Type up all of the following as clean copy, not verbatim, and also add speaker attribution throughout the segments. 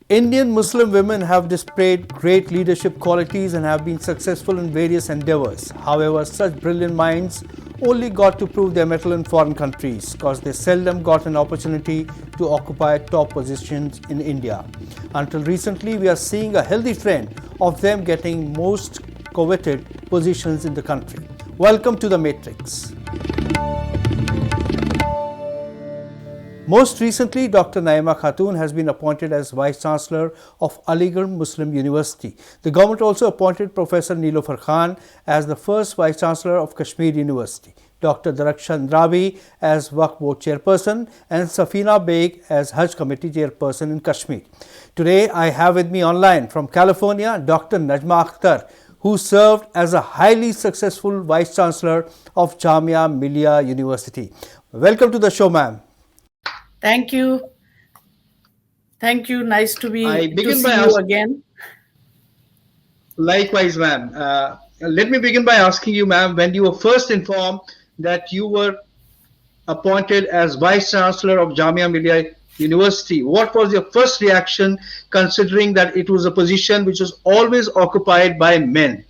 Speaker 1: Indian Muslim women have displayed great leadership qualities and have been successful in various endeavors. However, such brilliant minds only got to prove their mettle in foreign countries because they seldom got an opportunity to occupy top positions in India. Until recently, we are seeing a healthy trend of them getting most coveted positions in the country. Welcome to the Matrix. Most recently, Dr. Naima Khatoon has been appointed as Vice Chancellor of Aligarh Muslim University. The government also appointed Professor Nilofer Khan as the first Vice Chancellor of Kashmir University, Dr. Daraksha Andrabi as Waqf Board Chairperson, and Safina Beg as Hajj Committee Chairperson in Kashmir. Today, I have with me online from California Dr. Najma Akhtar, who served as a highly successful Vice Chancellor of Jamia Millia University. Welcome to the show, ma'am.
Speaker 2: Thank you. Thank you. Nice
Speaker 3: I
Speaker 2: to
Speaker 3: begin by
Speaker 2: see you
Speaker 3: asking,
Speaker 2: again.
Speaker 3: likewise, ma'am. Let me begin by asking you, ma'am, when you were first informed that you were appointed as Vice Chancellor of Jamia Millia University, what was your first reaction considering that it was a position which was always occupied by men?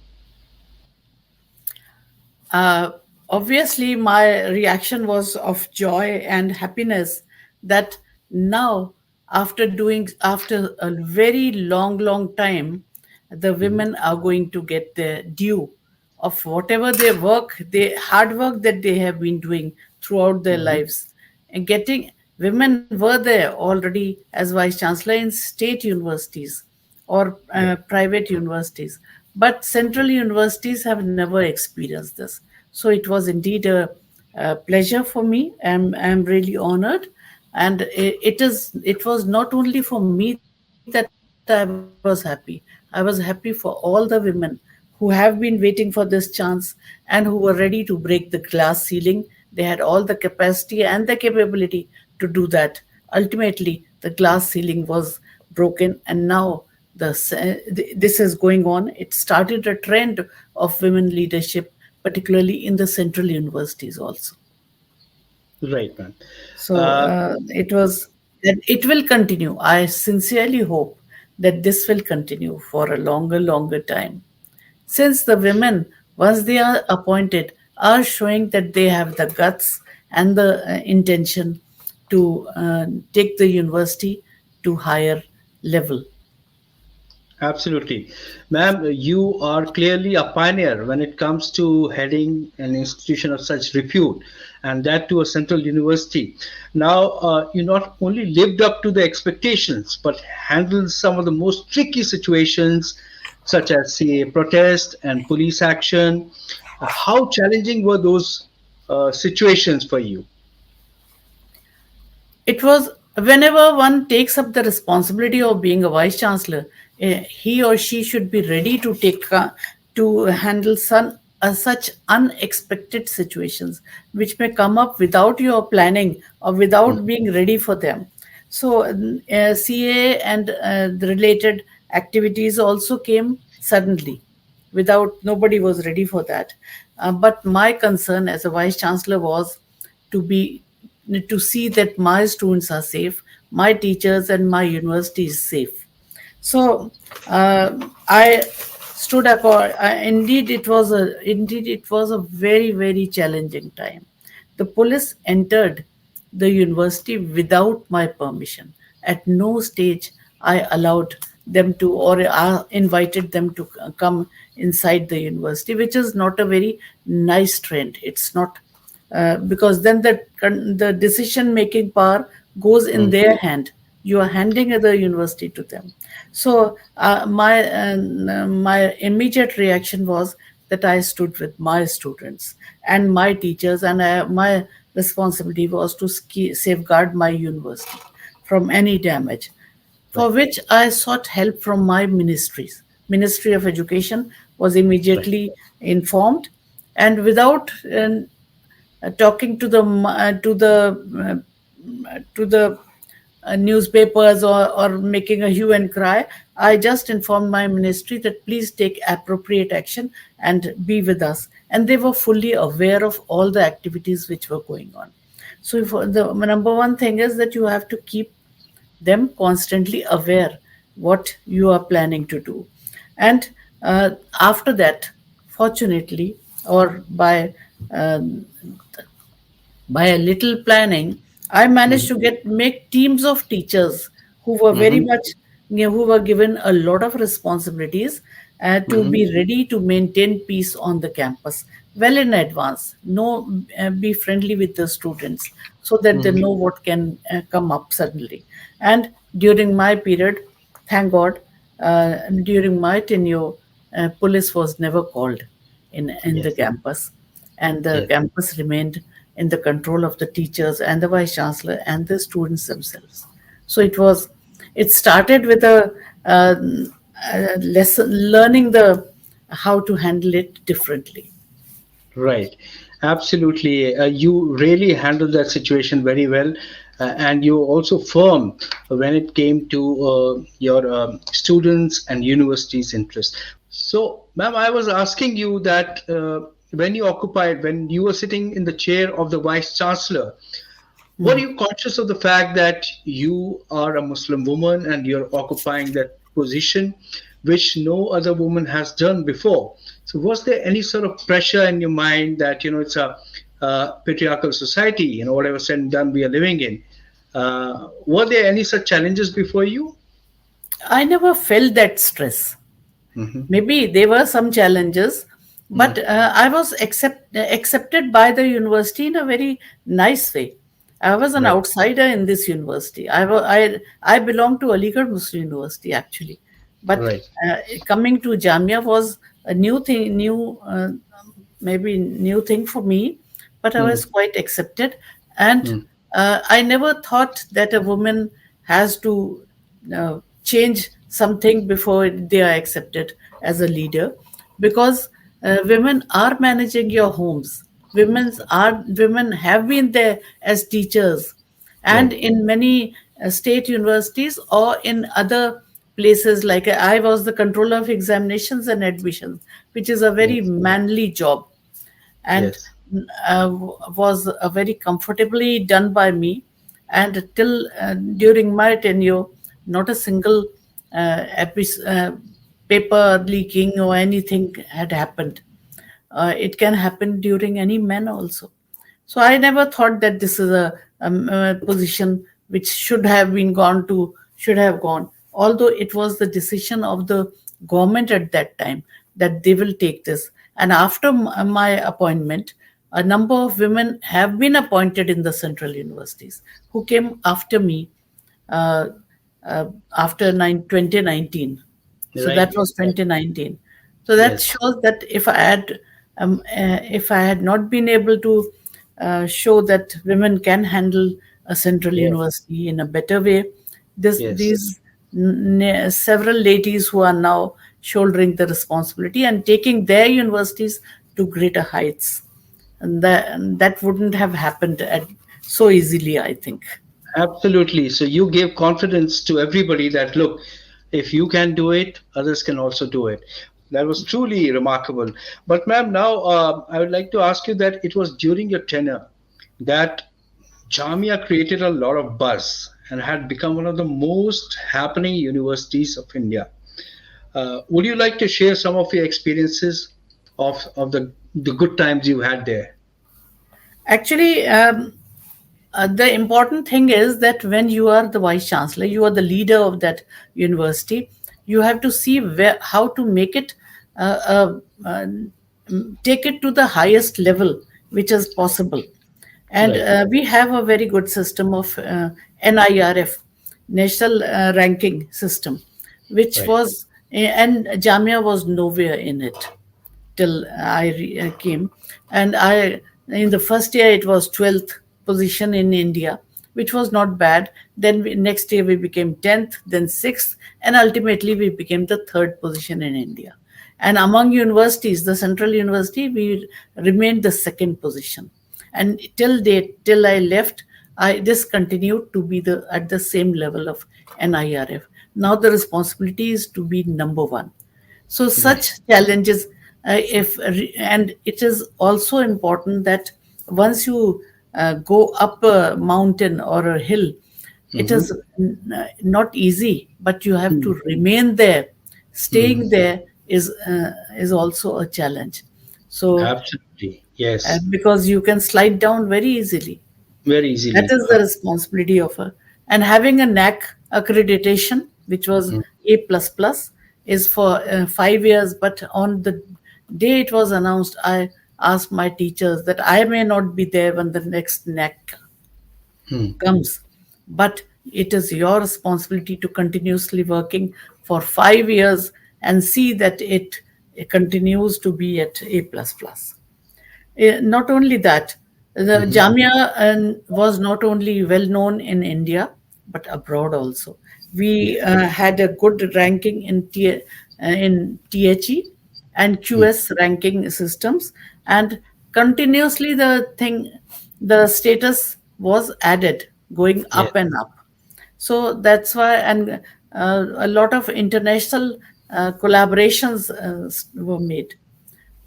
Speaker 2: Uh, Obviously, my reaction was of joy and happiness that now, after a very long time, the women are going to get their due of whatever their work, the hard work that they have been doing throughout their
Speaker 3: Mhm.
Speaker 2: lives. And getting women were there already as vice chancellor in state universities or
Speaker 3: Right.
Speaker 2: private universities, but central universities have never experienced this. So it was indeed a pleasure for me. I'm really honored, and it was not only for me that I was happy. I was happy for all the women who have been waiting for this chance and who were ready to break the glass ceiling. They had all the capacity and the capability to do that. Ultimately, the glass ceiling was broken, and now this is going on. It started a trend of women leadership, particularly in the central universities also.
Speaker 3: Right, ma'am.
Speaker 2: So
Speaker 3: Uh,
Speaker 2: it was, and it will continue. I sincerely hope that this will continue for a longer time. Since the women, once they are appointed, are showing that they have the guts and the intention to take the university to higher level.
Speaker 3: Absolutely. Ma'am, you are clearly a pioneer when it comes to heading an institution of such repute, and that to a central university. Now, you not only lived up to the expectations, but handled some of the most tricky situations, such as CA protest and police action. How challenging were those situations for you?
Speaker 2: It was, whenever one takes up the responsibility of being a vice chancellor, he or she should be ready to take to handle such unexpected situations which may come up without your planning or without being ready for them. So CA and the related activities also came suddenly, without, nobody was ready for that. But my concern as a vice chancellor was to be to see that my students are safe, my teachers and my university is safe. So I stood up. Indeed it was a very challenging time. The police entered the university without my permission. At no stage I allowed them to, or invited them to come inside the university, which is not a very nice trend. It's not, because then the decision making power goes in their hand. You are handing the university to them. So my immediate reaction was that I stood with my students and my teachers, and my responsibility was to safeguard my university from any damage, for
Speaker 3: Right,
Speaker 2: which I sought help from my ministries. Ministry of Education was
Speaker 3: right.
Speaker 2: immediately informed, and without talking to the newspapers, or making a hue and cry, I just informed my ministry that please take appropriate action and be with us. And they were fully aware of all the activities which were going on. So the number one thing is that you have to keep them constantly aware what you are planning to do. And after that, fortunately, or by a little planning, I managed to get make teams of teachers who were very
Speaker 3: Mm-hmm.
Speaker 2: much, who were given a lot of responsibilities to
Speaker 3: Mm-hmm.
Speaker 2: be ready to maintain peace on the campus well in advance. No, be friendly with the students so that they
Speaker 3: Mm-hmm.
Speaker 2: know what can come up suddenly. And during my period, thank God, during my tenure, police was never called in the
Speaker 3: Yes.
Speaker 2: campus, and the
Speaker 3: Yes.
Speaker 2: campus remained in the control of the teachers and the vice chancellor and the students themselves. So it started with a lesson, learning the how to handle it differently.
Speaker 3: Right. Absolutely. You really handled that situation very well. And you also firm when it came to your students and universities' interest. So, ma'am, I was asking you that when you were sitting in the chair of the vice chancellor, were you conscious of the fact that you are a Muslim woman and you're occupying that position, which no other woman has done before? So, was there any sort of pressure in your mind that it's a patriarchal society, whatever said and done we are living in? Were there any such challenges before you?
Speaker 2: I never felt that stress.
Speaker 3: Hmm.
Speaker 2: Maybe there were some challenges, but I was accepted by the university in a very nice way. I was an
Speaker 3: Right,
Speaker 2: outsider in this university. I belong to Aligarh Muslim University actually, but
Speaker 3: right.
Speaker 2: coming to Jamia was a new thing, maybe new thing for me, but I
Speaker 3: Mm,
Speaker 2: was quite accepted. And
Speaker 3: mm,
Speaker 2: I never thought that a woman has to change something before they are accepted as a leader, because women are managing your homes. Women have been there as teachers, and
Speaker 3: right.
Speaker 2: in many state universities or in other places, like I was the controller of examinations and admissions, which is a very
Speaker 3: Yes,
Speaker 2: manly job, and
Speaker 3: yes,
Speaker 2: was very comfortably done by me. And till during my tenure, not a single paper leaking or anything had happened. It can happen during any man also. So I never thought that this is a position which should have gone. Although it was the decision of the government at that time that they will take this. And after my appointment, a number of women have been appointed in the central universities who came after me, uh, after 2019. So that
Speaker 3: right.
Speaker 2: was 2019. So that
Speaker 3: Yes,
Speaker 2: shows that if I had not been able to show that women can handle a central
Speaker 3: yes,
Speaker 2: university in a better way,
Speaker 3: yes.
Speaker 2: these several ladies who are now shouldering the responsibility and taking their universities to greater heights, and that wouldn't have happened so easily, I think.
Speaker 3: Absolutely. So you gave confidence to everybody that, look, if you can do it, others can also do it. That was truly remarkable. But, ma'am, now I would like to ask you that it was during your tenure that Jamia created a lot of buzz and had become one of the most happening universities of India. Would you like to share some of your experiences of the good times you had there?
Speaker 2: Actually, the important thing is that when you are the vice chancellor, you are the leader of that university. You have to see how to make it, uh, uh, uh, take it to the highest level which is possible. And
Speaker 3: Right,
Speaker 2: we have a very good system of NIRF, National Ranking System, which
Speaker 3: right,
Speaker 2: was, and Jamia was nowhere in it till came. And in the first year, it was 12th position in India, which was not bad. Then next year, we became 10th, then 6th, and ultimately, we became the third position in India. And among universities, the central university, we remained the second position. And till I left, I this continued to be the at the same level of NIRF. Now the responsibility is to be number one. So
Speaker 3: right.
Speaker 2: such challenges, if and it is also important that once you go up a mountain or a hill, It
Speaker 3: Mm-hmm.
Speaker 2: is not easy, but you have to
Speaker 3: Mm.
Speaker 2: remain there.
Speaker 3: Mm.
Speaker 2: Staying there is also a challenge. So
Speaker 3: Absolutely. Yes.
Speaker 2: because you can slide down very easily.
Speaker 3: Very
Speaker 2: That
Speaker 3: easily.
Speaker 2: is the responsibility of her. And having a NAC accreditation, which was
Speaker 3: Mm.
Speaker 2: A plus plus, is for 5 years. But on the day it was announced, I asked my teachers that I may not be there when the next NAC
Speaker 3: Mm.
Speaker 2: comes, but it is your responsibility to continuously working for 5 years and see that it continues to be at A plus plus. Not only that, the
Speaker 3: Mm-hmm.
Speaker 2: Jamia was not only well known in India but abroad also.
Speaker 3: Yeah.
Speaker 2: We had a good ranking in THE and
Speaker 3: Mm.
Speaker 2: QS ranking systems, and continuously the status was added, going
Speaker 3: Yes.
Speaker 2: up and up. So that's why, and a lot of international collaborations were made.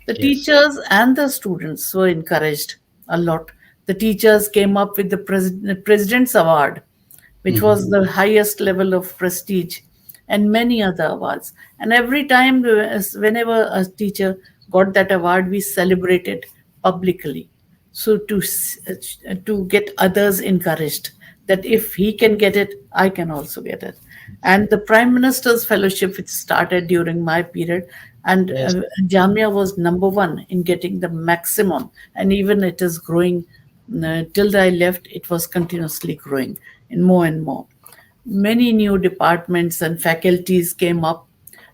Speaker 2: The
Speaker 3: Yes.
Speaker 2: teachers and the students were encouraged a lot. The teachers came up with the President's Award, which
Speaker 3: Mm-hmm.
Speaker 2: was the highest level of prestige, and many other awards. And every time, whenever a teacher got that award, we celebrated publicly. So to get others encouraged that if he can get it, I can also get it. And the Prime Minister's Fellowship, which started during my period, and
Speaker 3: Yes.
Speaker 2: Jamia was number one in getting the maximum, and even it is growing. Till I left, it was continuously growing in more and more. Many new departments and faculties came up.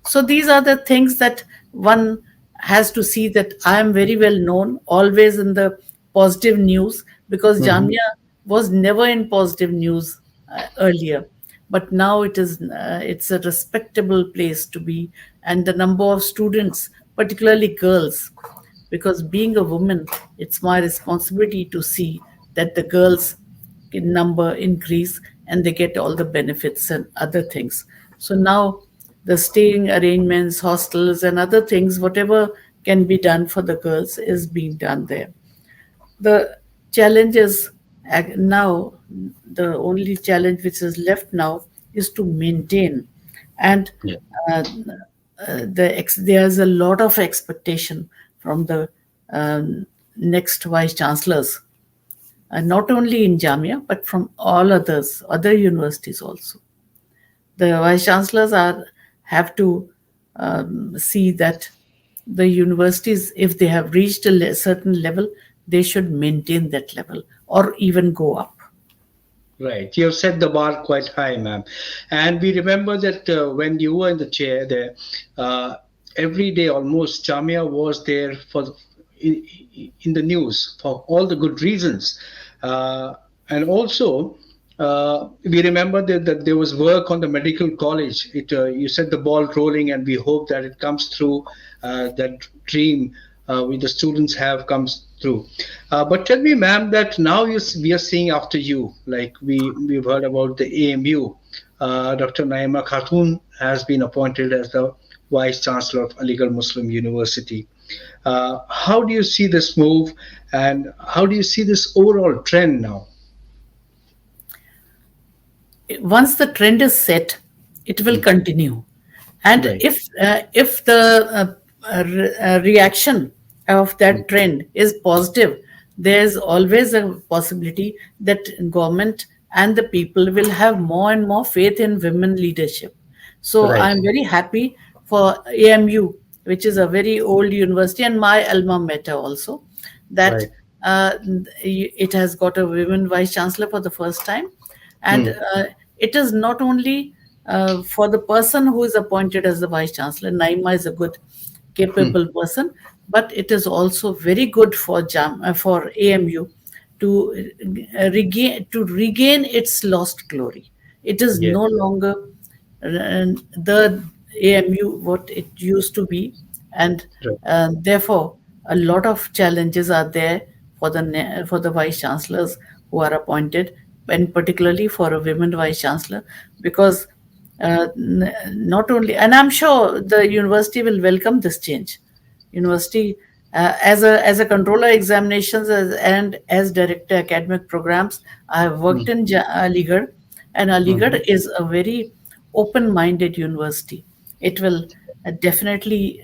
Speaker 2: So these are the things that one has to see, that I am very well known, always in the positive news, because
Speaker 3: Mm-hmm.
Speaker 2: Jamia was never in positive news earlier. But now it's a respectable place to be, and the number of students, particularly girls, because being a woman, it's my responsibility to see that the girls in number increase and they get all the benefits and other things. So now the staying arrangements, hostels, and other things, whatever can be done for the girls, is being done there. The challenge is now, the only challenge which is left now is to maintain. And
Speaker 3: Yeah.
Speaker 2: uh, there's a lot of expectation from the next vice chancellors, not only in Jamia but from all other universities also. The vice chancellors have to see that the universities, if they have reached a certain level, they should maintain that level or even go up.
Speaker 3: Right. You have set the bar quite high, ma'am. And we remember that when you were in the chair there, every day almost Jamia was there in, in the news for all the good reasons. And also, we remember that there was work on the medical college. You set the ball rolling, and we hope that it comes through. That dream which the students have comes through. But tell me, ma'am, that now we are seeing after you, like we've heard about the AMU. Dr. Naima Khatun has been appointed as the Vice Chancellor of Aligarh Muslim University. How do you see this move, and how do you see this overall trend now?
Speaker 2: Once the trend is set, it will
Speaker 3: Mm.
Speaker 2: continue. And
Speaker 3: Right.
Speaker 2: if the reaction of
Speaker 3: Mm.
Speaker 2: that trend is positive, there's always a possibility that government and the people will have more and more faith in women leadership. So
Speaker 3: Right.
Speaker 2: I'm very happy for AMU, which is a very old university and my alma mater also, that
Speaker 3: Right.
Speaker 2: uh, it has got a women vice chancellor for the first time. And
Speaker 3: Mm.
Speaker 2: it is not only for the person who is appointed as the vice chancellor. Naima is a good,
Speaker 3: Mm.
Speaker 2: capable person, but it is also very good for for AMU to regain its lost glory. It is
Speaker 3: Yeah.
Speaker 2: no longer the AMU what it used to be, and
Speaker 3: Right.
Speaker 2: therefore a lot of challenges are there for for the vice chancellors who are appointed, and particularly for a women vice chancellor, because not only, and I'm sure the university will welcome this change. University, as a controller examinations and as director academic programs, I have worked
Speaker 3: Mm.
Speaker 2: in Aligarh, And
Speaker 1: Mhm.
Speaker 2: Aligarh is a very open-minded university. It will definitely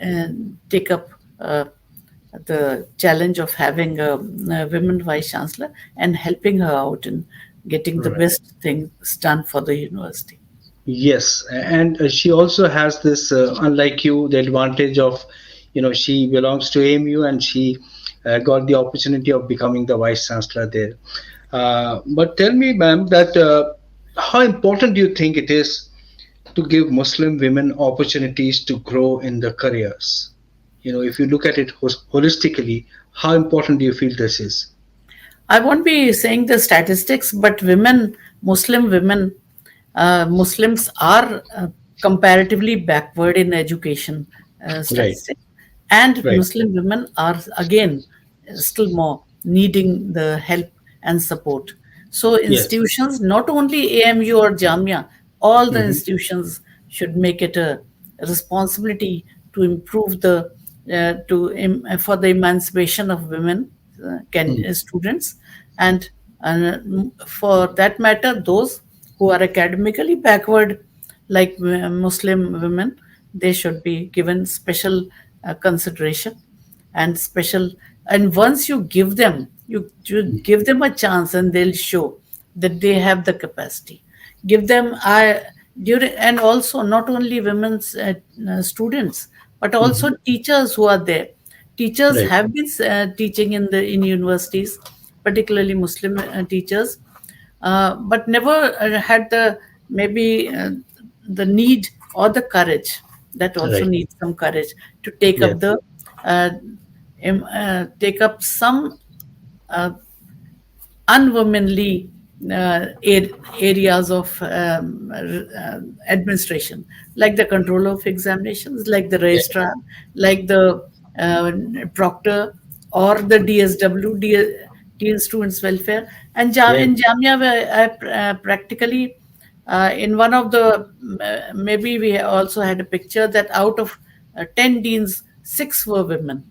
Speaker 2: take up the challenge of having a women vice chancellor and helping her out in getting the
Speaker 3: Right.
Speaker 2: best things done for the university.
Speaker 3: Yes, and she also has this, unlike you, the advantage of, she belongs to AMU and she got the opportunity of becoming the vice chancellor there. But tell me, ma'am, that how important do you think it is to give Muslim women opportunities to grow in their careers? If you look at it holistically, how important do you feel this is?
Speaker 2: I won't be saying the statistics, but women, Muslim women, Muslims are comparatively backward in education
Speaker 3: Right,
Speaker 2: statistics, and
Speaker 3: right.
Speaker 2: Muslim women are again still more needing the help and support. So
Speaker 3: Yes.
Speaker 2: institutions, not only AMU or Jamia, all the
Speaker 3: Hmm.
Speaker 2: institutions should make it a responsibility to improve the for the emancipation of women can students, and for that matter those who are academically backward like Muslim women, they should be given special consideration and special. And once you give them a chance, and they'll show that they have the capacity. Give them during, and also not only women's students, but also
Speaker 3: Hmm.
Speaker 2: teachers who are there. Teachers
Speaker 3: Right,
Speaker 2: have been teaching in universities, particularly Muslim teachers, but never had the maybe the need or the courage. That also
Speaker 3: right.
Speaker 2: needs some courage to take
Speaker 3: Yes,
Speaker 2: up the uh, take up some uh, unwomanly areas of administration, like the control of examinations, like the
Speaker 3: yes,
Speaker 2: registrar, like the uh, proctor, or the DSW, Dean Students Welfare. And
Speaker 3: yes.
Speaker 2: in Jamia, where I practically, in one of the, maybe we also had a picture that out of 10 deans, 6 were women.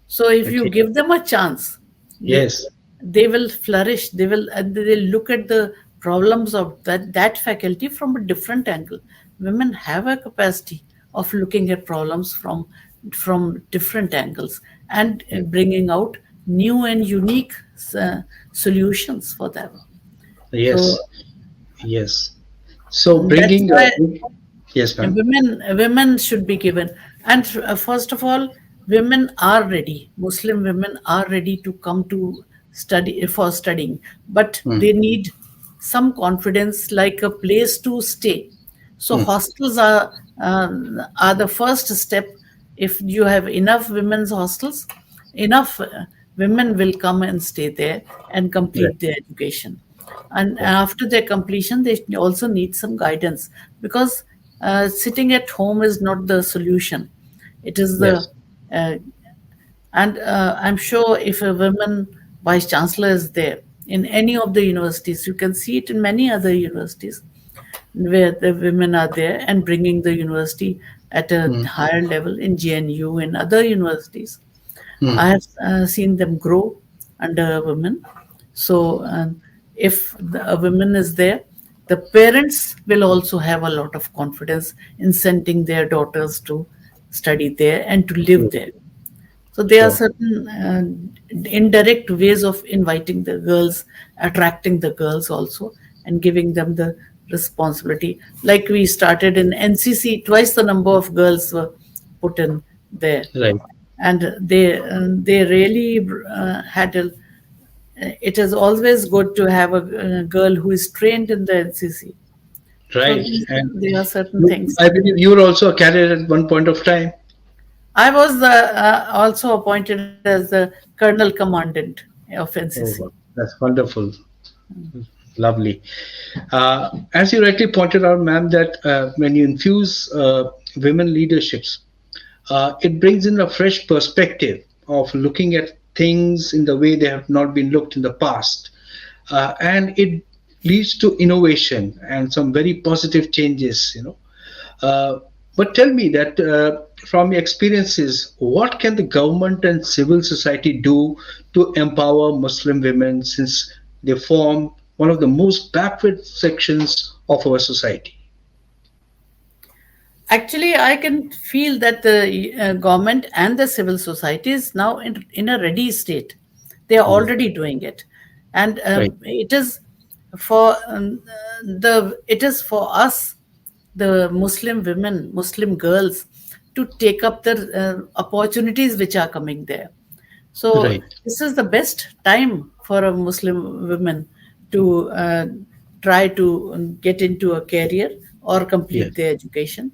Speaker 2: So if you
Speaker 3: Okay.
Speaker 2: give them a chance, they,
Speaker 3: Yes,
Speaker 2: they will flourish. They will, and they look at the problems of that faculty from a different angle. Women have a capacity of looking at problems from different angles, and bringing out new and unique uh, solutions for them. So
Speaker 3: yes, yes. So
Speaker 2: that's
Speaker 3: bringing,
Speaker 2: why
Speaker 3: yes, ma'am.
Speaker 2: women should be given. And first of all, women are ready. Muslim women are ready to come to study for studying, but
Speaker 3: Mm,
Speaker 2: they need some confidence, like a place to stay. So
Speaker 3: mm,
Speaker 2: hostels are the first step. If you have enough women's hostels, enough women will come and stay there and
Speaker 3: right,
Speaker 2: complete their education. And
Speaker 3: right.
Speaker 2: after their completion, they also need some guidance, because sitting at home is not the solution. It is the
Speaker 3: Yes,
Speaker 2: uh, and I'm sure if a woman vice chancellor is there in any of the universities, you can see it in many other universities where the women are there and bringing the university at a
Speaker 3: mm,
Speaker 2: higher level in GNU and other universities.
Speaker 3: mm,
Speaker 2: I have seen them grow under women. So, if a woman is there, the parents will also have a lot of confidence in sending their daughters to study there and to live
Speaker 3: true,
Speaker 2: there. So there are
Speaker 3: sure.
Speaker 2: certain indirect ways of inviting the girls, attracting the girls also, and giving them the responsibility. Like we started in NCC, twice the number of girls were put in there,
Speaker 3: Right,
Speaker 2: and they really had a. It is always good to have a girl who is trained in the NCC. So
Speaker 3: right. And
Speaker 2: there are certain things.
Speaker 3: I believe you were also a cadet at one point of time.
Speaker 2: I was also appointed as the Colonel Commandant of NCC.
Speaker 3: Oh, wow. That's wonderful. Lovely. As you rightly pointed out, ma'am, that when you infuse women leaderships, it brings in a fresh perspective of looking at things in the way they have not been looked in the past. And it leads to innovation and some very positive changes. Uh, but tell me that from your experiences, what can the government and civil society do to empower Muslim women since they form one of the most backward sections of our society.
Speaker 2: Actually, I can feel that the government and the civil society is now in a ready state. They are
Speaker 3: Right.
Speaker 2: already doing it, and
Speaker 3: Right.
Speaker 2: it is for us, the Muslim women, Muslim girls, to take up the opportunities which are coming there. So
Speaker 3: Right.
Speaker 2: this is the best time for a Muslim woman to try to get into a career or
Speaker 3: Yes.
Speaker 2: complete their education,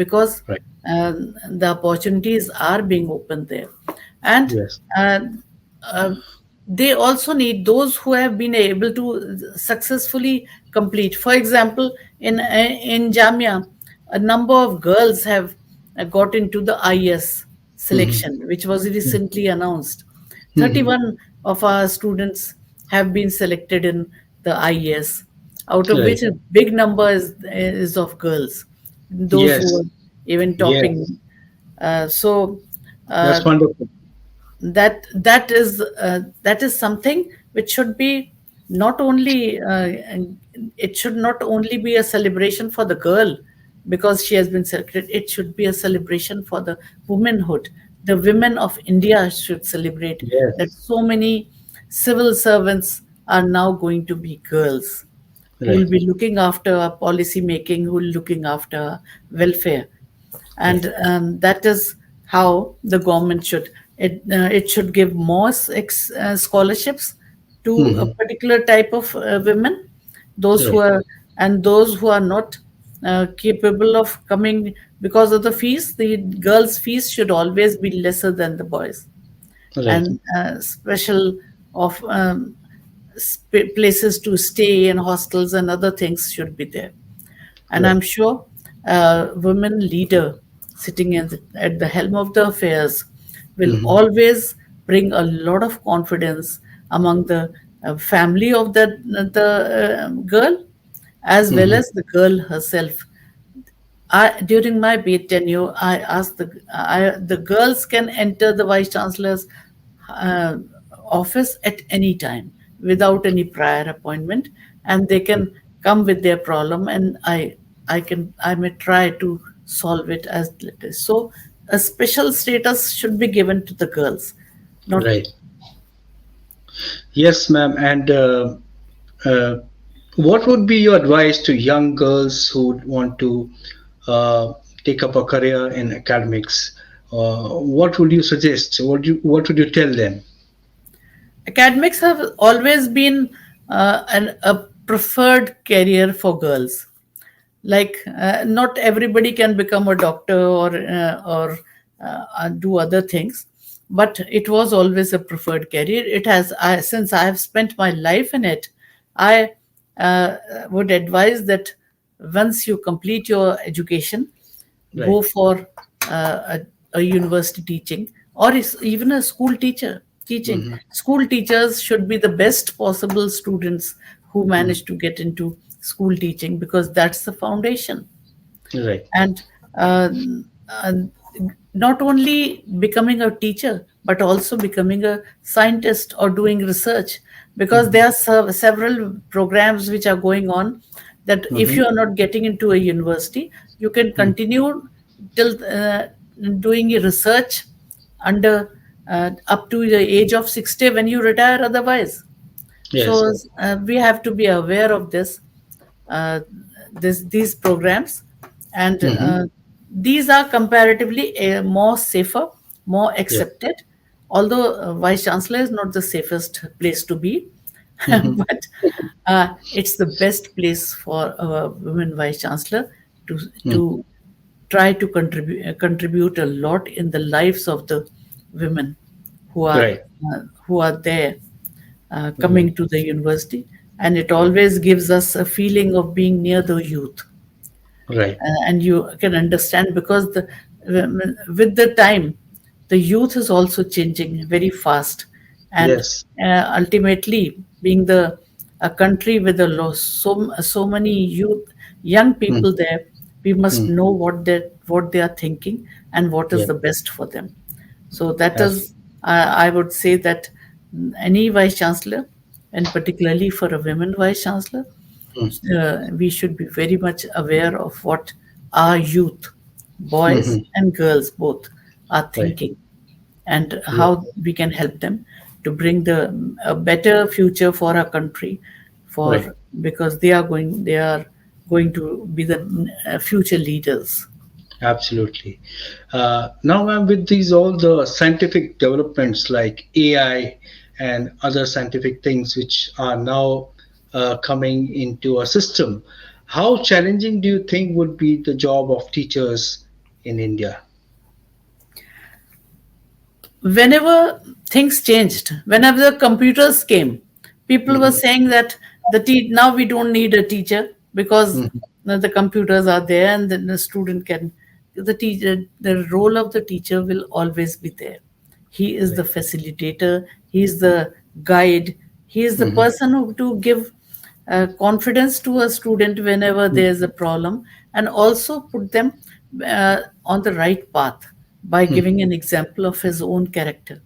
Speaker 2: because
Speaker 3: Right.
Speaker 2: the opportunities are being opened there, and
Speaker 3: Yes.
Speaker 2: uh, uh, they also need those who have been able to successfully complete. For example, in Jamia, a number of girls have got into the IS
Speaker 3: Hmm.
Speaker 2: selection, which was recently announced.
Speaker 3: Hmm.
Speaker 2: 31 of our students have been selected in the IES, out of
Speaker 3: Right.
Speaker 2: which a big number is of girls, those who
Speaker 3: Yes.
Speaker 2: are even
Speaker 3: Yes.
Speaker 2: topping. So uh,
Speaker 3: That's wonderful.
Speaker 2: that is something which should be not only it should not only be a celebration for the girl because she has been selected. It should be a celebration for the womanhood. The women of India should celebrate that
Speaker 3: Yes.
Speaker 2: so many civil servants are now going to be girls who will
Speaker 3: Right.
Speaker 2: be looking after policy making, who will looking after welfare,
Speaker 3: Right.
Speaker 2: and that is how the government should it should give more scholarships to a
Speaker 3: Hmm.
Speaker 2: particular type of women, those who
Speaker 3: Right.
Speaker 2: are and those who are not capable of coming because of the fees. The girls fees should always be lesser than the boys,
Speaker 3: Right.
Speaker 2: and special of places to stay and hostels and other things should be there. And I'm
Speaker 3: Right.
Speaker 2: sure a women leader sitting at the helm of the affairs will
Speaker 3: Hmm.
Speaker 2: always bring a lot of confidence among the family of the girl, as well
Speaker 3: Hmm.
Speaker 2: as the girl herself. During my BA tenure, I asked the girls can enter the vice chancellor's uh, office at any time without any prior appointment, and they can come with their problem, and I may try to solve it as it is. So a special status should be given to the girls, not.
Speaker 3: Right. Yes, ma'am. And uh, what would be your advice to young girls who would want to uh, take up a career in academics? What would you suggest? What would you tell them?
Speaker 2: Academics have always been a preferred career for girls. Like not everybody can become a doctor or do other things, but it was always a preferred career. Since I have spent my life in it, I would advise that once you complete your education,
Speaker 3: Right.
Speaker 2: go for a university teaching, or even a school teacher teaching.
Speaker 3: Hmm.
Speaker 2: School teachers should be the best possible students who manage to get into school teaching, because that's the foundation.
Speaker 3: Right.
Speaker 2: And uh, uh, not only becoming a teacher but also becoming a scientist or doing research, because there are several programs which are going on, that if
Speaker 3: Hmm.
Speaker 2: you are not getting into a university, you can continue till doing your research under up to the age of 60 when you retire otherwise.
Speaker 3: Yes.
Speaker 2: So we have to be aware of uh, these programs, and
Speaker 3: Hmm.
Speaker 2: these are comparatively more safer, more
Speaker 3: Yeah.
Speaker 2: accepted. Although vice chancellor is not the safest place to be,
Speaker 3: Hmm.
Speaker 2: but it's the best place for a women vice chancellor to try to contribute a lot in the lives of the women who are
Speaker 3: Right.
Speaker 2: who are there
Speaker 3: Right.
Speaker 2: coming to the university, and it always gives us a feeling of being near the youth.
Speaker 3: Right.
Speaker 2: And you can understand, because with the time, the youth is also changing very fast, and
Speaker 3: Yes.
Speaker 2: ultimately, being the a country with so many young
Speaker 3: Mm.
Speaker 2: people there, we must
Speaker 3: Mm.
Speaker 2: know what they are thinking and what is
Speaker 3: Yeah.
Speaker 2: the best for them. So that
Speaker 3: As
Speaker 2: is, I would say that any vice chancellor and particularly for a women vice chancellor, we should be very much aware of what our youth, boys
Speaker 3: Mm-hmm.
Speaker 2: and girls both, are
Speaker 3: Right.
Speaker 2: thinking, and
Speaker 3: Yeah.
Speaker 2: how we can help them to bring the a better future for our country,
Speaker 3: Right.
Speaker 2: for because they are going to be the future leaders.
Speaker 3: Absolutely. Now, ma'am, with these all the scientific developments like AI and other scientific things which are now coming into our system, how challenging do you think would be the job of teachers in India?
Speaker 2: Whenever things changed, whenever the computers came, people were
Speaker 3: Hmm.
Speaker 2: saying that now we don't need a teacher because
Speaker 3: Hmm.
Speaker 2: the computers are there and then the student can. The teacher, the role of the teacher will always be there. He is the
Speaker 3: Right.
Speaker 2: facilitator. He is the guide. He is the
Speaker 3: Hmm.
Speaker 2: person who to give confidence to a student whenever there is a problem, and also put them on the right path by giving an example of his own character.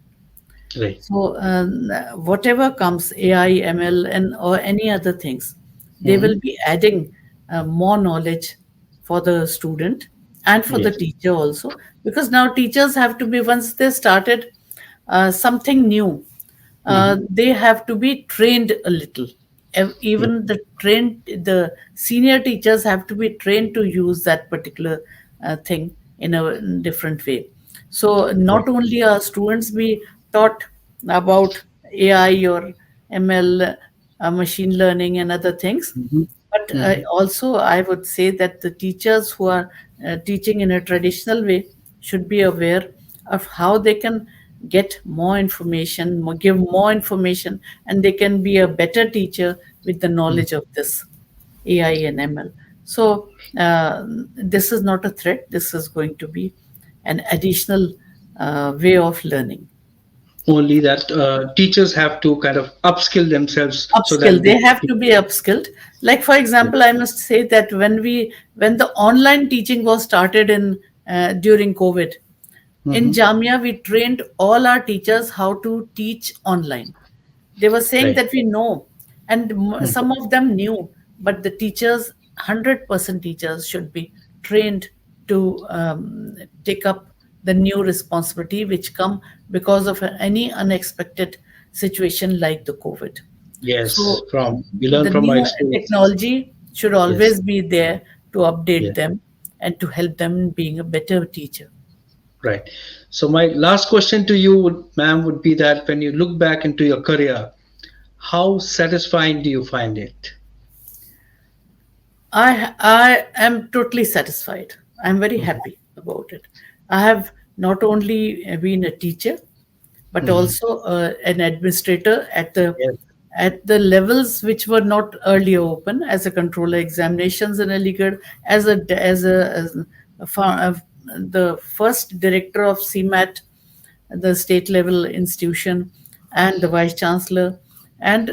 Speaker 3: Right.
Speaker 2: So whatever comes, AI, ML, and or any other things, they
Speaker 3: Hmm.
Speaker 2: will be adding more knowledge for the student and for the
Speaker 3: Yes.
Speaker 2: teacher also. Because now teachers have to be, once they started something new,
Speaker 3: Hmm.
Speaker 2: they have to be trained a little.
Speaker 3: Yeah.
Speaker 2: Even the senior teachers have to be trained to use that particular thing in a different way. So
Speaker 3: Right.
Speaker 2: not only are students be taught about AI or ML, machine learning and other things,
Speaker 3: Hmm.
Speaker 2: but
Speaker 3: Hmm.
Speaker 2: also I would say that the teachers who are teaching in a traditional way should be aware of how they can get more information, give more information, and they can be a better teacher with the knowledge of this AI and ML. So this is not a threat. This is going to be an additional way of learning.
Speaker 3: Only that teachers have to kind of upskill themselves so
Speaker 2: Upskill,
Speaker 3: that they
Speaker 2: they have to be upskilled. Like for
Speaker 3: can.
Speaker 2: example, I must say that when the online teaching was started in during COVID, in
Speaker 3: Hmm.
Speaker 2: Jamia we trained all our teachers how to teach online. They were saying
Speaker 3: Right.
Speaker 2: that we know, and
Speaker 3: Mhm.
Speaker 2: some of them knew, but the teachers, 100% teachers should be trained to take up the new responsibility which come because of any unexpected situation like the COVID.
Speaker 3: Yes,
Speaker 2: So
Speaker 3: from we learn
Speaker 2: the
Speaker 3: from our
Speaker 2: new
Speaker 3: experiences.
Speaker 2: technology should
Speaker 3: Yes,
Speaker 2: always be there to update
Speaker 3: yes,
Speaker 2: them and to help them in being a better teacher.
Speaker 3: right. So my last question to you, ma'am, would be that when you look back into your career, how satisfying do you find it?
Speaker 2: I am totally satisfied. I'm very happy about it. I have not only been a teacher, but
Speaker 3: Mhm.
Speaker 2: also an administrator
Speaker 3: Yes,
Speaker 2: at the levels which were not earlier open, as a controller examinations in Aligarh, as the first director of CMAT, the state level institution, and the vice chancellor, and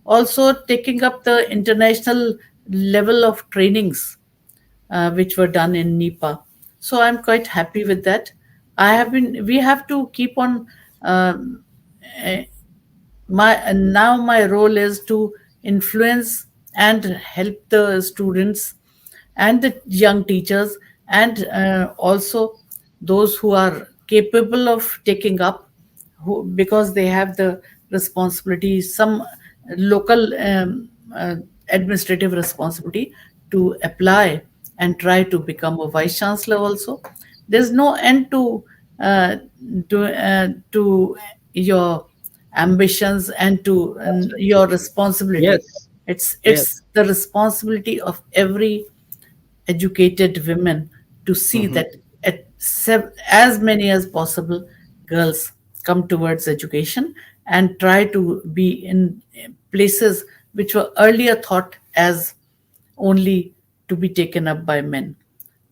Speaker 2: also taking up the international level of trainings which were done in Nipa. So I'm quite happy with that. We have to keep on um, now my role is to influence and help the students and the young teachers, and also those who are capable of taking up, because they have the responsibility, some local administrative responsibility, to apply and try to become a vice chancellor also. There's no end uh, to your ambitions and to
Speaker 3: absolutely.
Speaker 2: your responsibility.
Speaker 3: Yes, yes.
Speaker 2: It's the responsibility of every educated women to see
Speaker 3: Hmm.
Speaker 2: that as many as possible girls come towards education and try to be in places which were earlier thought as only to be taken up by men.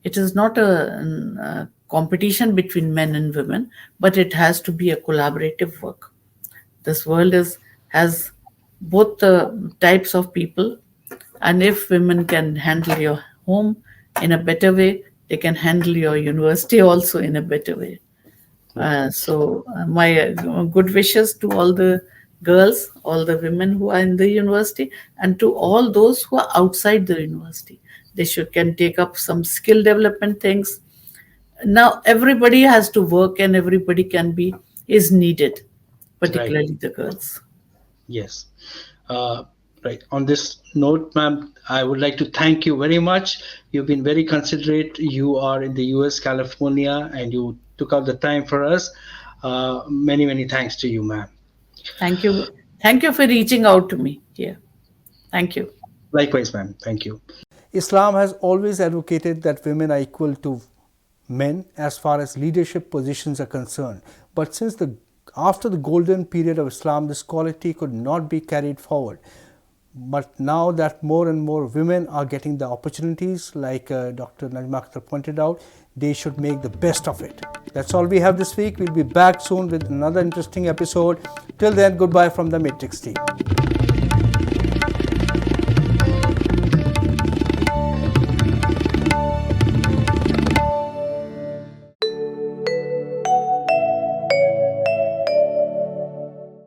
Speaker 2: It is not a competition between men and women, but it has to be a collaborative work. This world is has both the types of people, and if women can handle your home in a better way, they can handle your university also in a better way.
Speaker 3: Right.
Speaker 2: So my good wishes to all the girls, all the women who are in the university, and to all those who are outside the university. They should can take up some skill development things. Now everybody has to work and everybody can be is needed,
Speaker 3: Right.
Speaker 2: particularly the girls.
Speaker 3: Yes. Uh, right. On this note, ma'am, I would like to thank you very much. You've been very considerate. You are in the US, California, and you took out the time for us. Many, many thanks to you, ma'am.
Speaker 2: Thank you for reaching out to me here. Thank you.
Speaker 3: Likewise, ma'am. Thank you.
Speaker 1: Islam has always advocated that women are equal to men as far as leadership positions are concerned. But after the golden period of Islam, this quality could not be carried forward. But now that more and more women are getting the opportunities, like Dr. Najma Akhtar pointed out, they should make the best of it. That's all we have this week. We'll be back soon with another interesting episode. Till then, goodbye from the Matrix team.